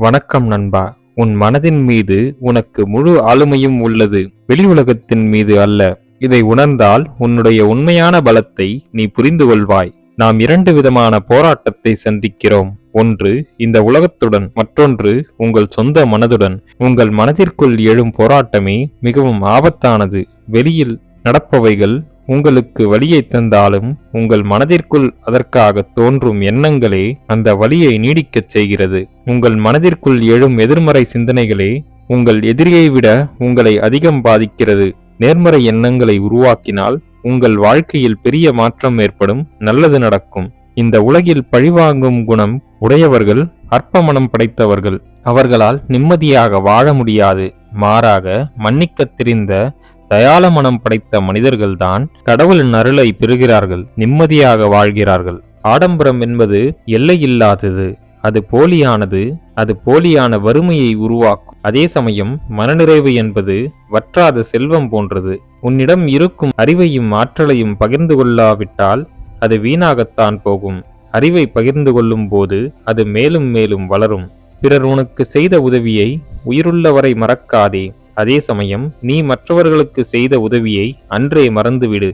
வணக்கம் நண்பா. உன் மனதின் மீது உனக்கு முழு ஆளுமையும் உள்ளது, வெளி உலகத்தின் மீது அல்ல. இதை உணர்ந்தால் உன்னுடைய உண்மையான பலத்தை நீ புரிந்து கொள்வாய். நாம் இரண்டு விதமான போராட்டத்தை சந்திக்கிறோம். ஒன்று இந்த உலகத்துடன், மற்றொன்று உங்கள் சொந்த மனதுடன். உங்கள் மனதிற்குள் எழும் போராட்டமே மிகவும் ஆபத்தானது. வெளியில் நடப்பவைகள் உங்களுக்கு வலியை தந்தாலும் உங்கள் மனதிற்குள் அதற்காக தோன்றும் எண்ணங்களே அந்த வலியை நீடிக்கச் செய்கிறது. உங்கள் மனதிற்குள் எழும் எதிர்மறை சிந்தனைகளே உங்கள் எதிரியை விட உங்களை அதிகம் பாதிக்கிறது. நேர்மறை எண்ணங்களை உருவாக்கினால் உங்கள் வாழ்க்கையில் பெரிய மாற்றம் ஏற்படும், நல்லது நடக்கும். இந்த உலகில் பழிவாங்கும் குணம் உடையவர்கள் அற்ப மனம் படைத்தவர்கள். அவர்களால் நிம்மதியாக வாழ முடியாது. மாறாக மன்னிக்க தெரிந்த தயாள மனம் படைத்த மனிதர்கள்தான் கடவுளின் அருளை பெறுகிறார்கள், நிம்மதியாக வாழ்கிறார்கள். ஆடம்பரம் என்பது எல்லையில்லாதது, அது போலியானது. அது போலியான வறுமையை உருவாக்கும். அதே சமயம் மனநிறைவு என்பது வற்றாத செல்வம் போன்றது. உன்னிடம் இருக்கும் அறிவையும் ஆற்றலையும் பகிர்ந்து கொள்ளாவிட்டால் அது வீணாகத்தான் போகும். அறிவை பகிர்ந்து கொள்ளும் போது அது மேலும் மேலும் வளரும். பிறர் உனக்கு செய்த உதவியை உயிருள்ளவரை மறக்காதே. அதே சமயம் நீ மற்றவர்களுக்கு செய்த உதவியை அன்றே மறந்துவிடு.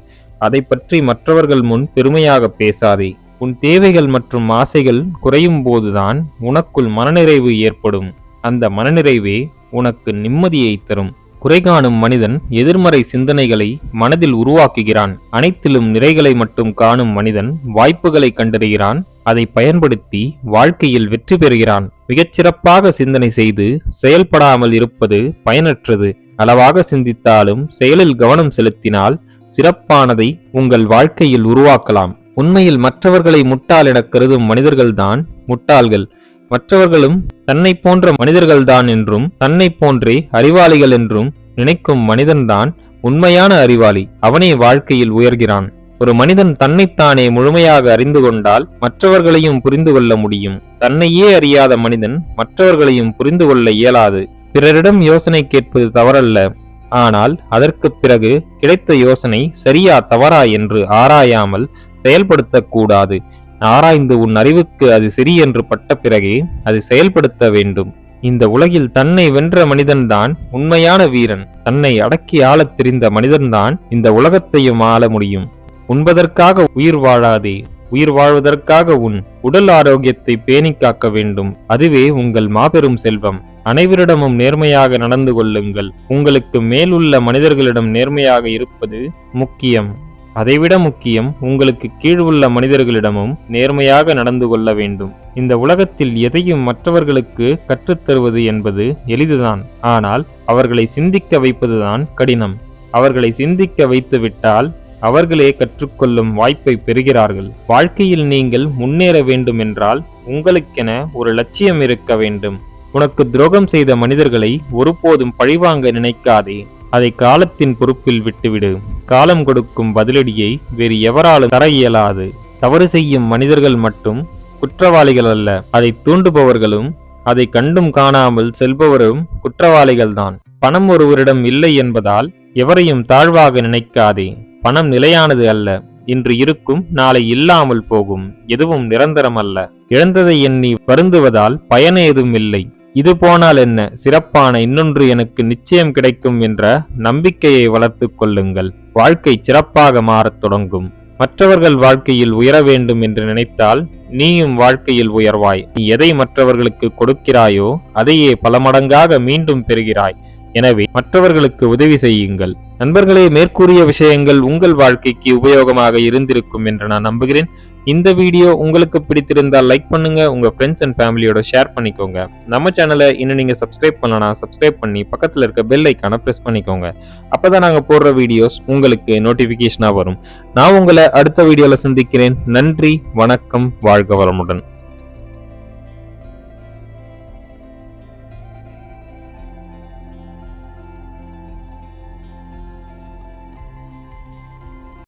அதை பற்றி மற்றவர்கள் முன் பெருமையாக பேசாதே. உன் தேவைகள் மற்றும் ஆசைகள் குறையும் போதுதான் உனக்குள் மனநிறைவு ஏற்படும். அந்த மனநிறைவே உனக்கு நிம்மதியை தரும். குறைகாணும் மனிதன் எதிர்மறை சிந்தனைகளை மனதில் உருவாக்குகிறான். அனைத்திலும் நிறைகளை மட்டும் காணும் மனிதன் வாய்ப்புகளை கண்டறிகிறான், அதை பயன்படுத்தி வாழ்க்கையில் வெற்றி பெறுகிறான். மிகச்சிறப்பாக சிந்தனை செய்து செயல்படாமல் இருப்பது பயனற்றது. அளவாக சிந்தித்தாலும் செயலில் கவனம் செலுத்தினால் சிறப்பானதை உங்கள் வாழ்க்கையில் உருவாக்கலாம். உண்மையில் மற்றவர்களை முட்டாள் என கருதும் மனிதர்கள்தான் முட்டாள்கள். மற்றவர்களும் தன்னை போன்ற மனிதர்கள்தான் என்றும் தன்னை போன்றே அறிவாளிகள் என்றும் நினைக்கும் மனிதன்தான் உண்மையான அறிவாளி. அவனே வாழ்க்கையில் உயர்கிறான். ஒரு மனிதன் தன்னைத்தானே முழுமையாக அறிந்து கொண்டால் மற்றவர்களையும் புரிந்து கொள்ள முடியும். தன்னையே அறியாத மனிதன் மற்றவர்களையும் புரிந்து கொள்ள இயலாது. பிறரிடம் யோசனை கேட்பது தவறல்ல, ஆனால் அதற்கு பிறகு கிடைத்த யோசனை சரியா தவறா என்று ஆராயாமல் செயல்படுத்தக்கூடாது. ஆராய்ந்து உன் அறிவுக்கு அது சரி என்று பட்ட பிறகே அது செயல்படுத்த வேண்டும். இந்த உலகில் தன்னை வென்ற மனிதன்தான் உண்மையான வீரன். தன்னை அடக்கி ஆளத் தெரிந்த மனிதன்தான் இந்த உலகத்தையும் ஆள முடியும். உண்பதற்காக உயிர் வாழாதே, உயிர் வாழ்வதற்காக உன் உடல் ஆரோக்கியத்தை பேணி காக்க வேண்டும். அதுவே உங்கள் மாபெரும் செல்வம். அனைவரிடமும் நேர்மையாக நடந்து கொள்ளுங்கள். உங்களுக்கு மேலுள்ள மனிதர்களிடம் நேர்மையாக இருப்பது முக்கியம். அதைவிட முக்கியம், உங்களுக்கு கீழ் உள்ள மனிதர்களிடமும் நேர்மையாக நடந்து கொள்ள வேண்டும். இந்த உலகத்தில் எதையும் மற்றவர்களுக்கு கற்றுத்தருவது என்பது எளிதுதான், ஆனால் அவர்களை சிந்திக்க வைப்பதுதான் கடினம். அவர்களை சிந்திக்க வைத்துவிட்டால் அவர்களே கற்றுக்கொள்ளும் வாய்ப்பை பெறுகிறார்கள். வாழ்க்கையில் நீங்கள் முன்னேற வேண்டும் என்றால் உங்களுக்கென ஒரு லட்சியம் இருக்க வேண்டும். உனக்கு துரோகம் செய்த மனிதர்களை ஒருபோதும் பழிவாங்க நினைக்காதே. அதை காலத்தின் பொறுப்பில் விட்டுவிடு. காலம் கொடுக்கும் பதிலடியை வேறு எவராலும் தர இயலாது. தவறு செய்யும் மனிதர்கள் மட்டும் குற்றவாளிகள் அல்ல, அதை தூண்டுபவர்களும் அதை கண்டும் காணாமல் செல்பவரும் குற்றவாளிகள்தான். பணம் ஒருவரிடம் இல்லை என்பதால் எவரையும் தாழ்வாக நினைக்காதே. பணம் நிலையானது அல்ல. இன்று இருக்கும், நாளை இல்லாமல் போகும். எதுவும் நிரந்தரம் அல்ல. இழந்ததை எண்ணி வருந்துவதால் பயனேதும் இல்லை. இது போனால் என்ன, சிறப்பான இன்னொன்று எனக்கு நிச்சயம் கிடைக்கும் என்ற நம்பிக்கையை வளர்த்து கொள்ளுங்கள். வாழ்க்கை சிறப்பாக மாறத் தொடங்கும். மற்றவர்கள் வாழ்க்கையில் உயர வேண்டும் என்று நினைத்தால் நீயும் வாழ்க்கையில் உயர்வாய். நீ எதை மற்றவர்களுக்கு கொடுக்கிறாயோ அதையே பல மடங்காக மீண்டும் பெறுகிறாய். எனவே மற்றவர்களுக்கு உதவி செய்யுங்கள். நண்பர்களே, மேற்கூறிய விஷயங்கள் உங்கள் வாழ்க்கைக்கு உபயோகமாக இருந்திருக்கும் என்று நான் நம்புகிறேன். இந்த வீடியோ உங்களுக்கு பிடித்திருந்தால் லைக் பண்ணுங்க, உங்க ஃப்ரெண்ட்ஸ் அண்ட் ஃபேமிலியோட ஷேர் பண்ணிக்கோங்க. நம்ம சேனலை இன்னும் நீங்க சப்ஸ்கிரைப் பண்ணலாம், சப்ஸ்கிரைப் பண்ணி பக்கத்துல இருக்க பெல் ஐக்கானை பிரஸ் பண்ணிக்கோங்க. அப்பதான் நாங்க போடுற வீடியோஸ் உங்களுக்கு நோட்டிபிகேஷனா வரும். நான் உங்களை அடுத்த வீடியோல சந்திக்கிறேன். நன்றி, வணக்கம், வாழ்க வளமுடன்.